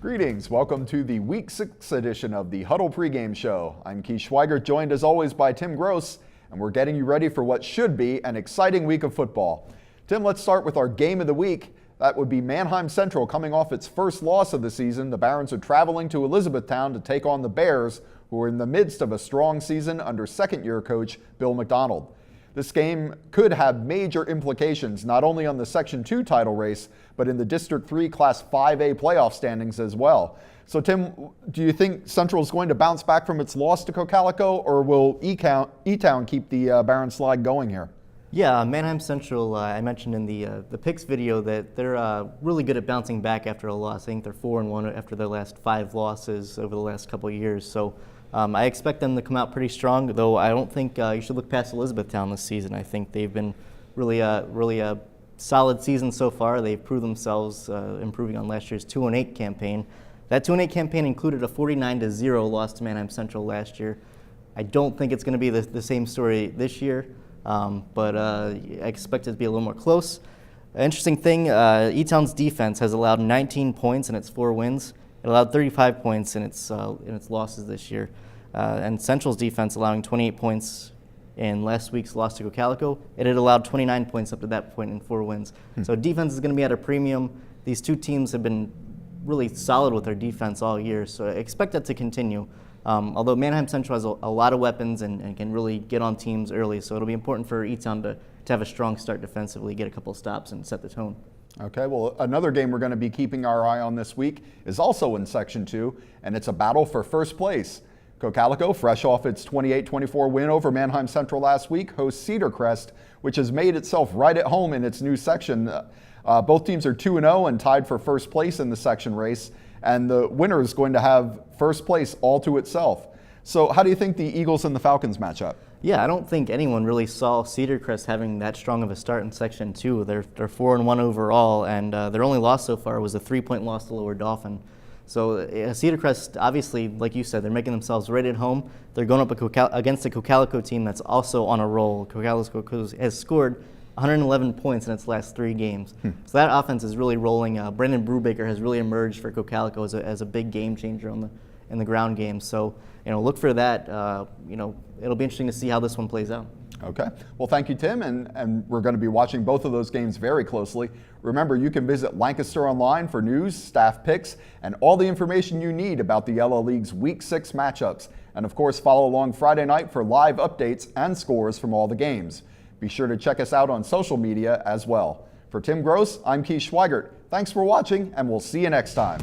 Greetings. Welcome to the Week 6 edition of the Huddle pregame show. I'm Keith Schweigert, joined as always by Tim Gross, and we're getting you ready for what should be an exciting week of football. Tim, let's start with our game of the week. That would be Manheim Central coming off its first loss of the season. The Barons are traveling to Elizabethtown to take on the Bears, who are in the midst of a strong season under second-year coach Bill McDonald. This game could have major implications not only on the Section 2 title race, but in the District 3 Class 5A playoff standings as well. So, Tim, do you think Central is going to bounce back from its loss to Cocalico, or will E-Town keep the Barons slide going here? Yeah, Manheim Central, I mentioned in the picks video that they're really good at bouncing back after a loss. I think they're 4-1 after their last 5 losses over the last couple of years. So I expect them to come out pretty strong, though I don't think you should look past Elizabethtown this season. I think they've been really a solid season so far. They've proved themselves improving on last year's 2-8 campaign. That 2-8 campaign included a 49-0 loss to Manheim Central last year. I don't think it's going to be the same story this year. But I expect it to be a little more close. Interesting thing, E-Town's defense has allowed 19 points in its 4 wins. It allowed 35 points in its losses this year. And Central's defense allowing 28 points in last week's loss to Cocalico. It had allowed 29 points up to that point in 4 wins. So defense is going to be at a premium. These two teams have been really solid with their defense all year, so I expect that to continue. Although Manheim Central has a lot of weapons and can really get on teams early, so it'll be important for E-Town to have a strong start defensively, get a couple stops, and set the tone. Okay, well, another game we're going to be keeping our eye on this week is also in Section 2, and it's a battle for first place. Cocalico, fresh off its 28-24 win over Manheim Central last week, hosts Cedar Crest, which has made itself right at home in its new section. Both teams are 2-0 and tied for first place in the section race, and the winner is going to have first place all to itself. So how do you think the Eagles and the Falcons match up? Yeah, I don't think anyone really saw Cedar Crest having that strong of a start in Section 2. They're 4-1 overall, and their only loss so far was a 3-point loss to Lower Dauphin. So Cedar Crest, obviously, like you said, they're making themselves right at home. They're going up against a Cocalico team that's also on a roll. Cocalico has scored 111 points in its last 3 games. So that offense is really rolling. Brendan Brubaker has really emerged for Cocalico as a big game changer in the ground game. So, look for that. It'll be interesting to see how this one plays out. Okay. Well, thank you, Tim, and we're going to be watching both of those games very closely. Remember, you can visit Lancaster Online for news, staff picks, and all the information you need about the LL League's Week 6 matchups. And of course, follow along Friday night for live updates and scores from all the games. Be sure to check us out on social media as well. For Tim Gross, I'm Keith Schweigert. Thanks for watching, and we'll see you next time.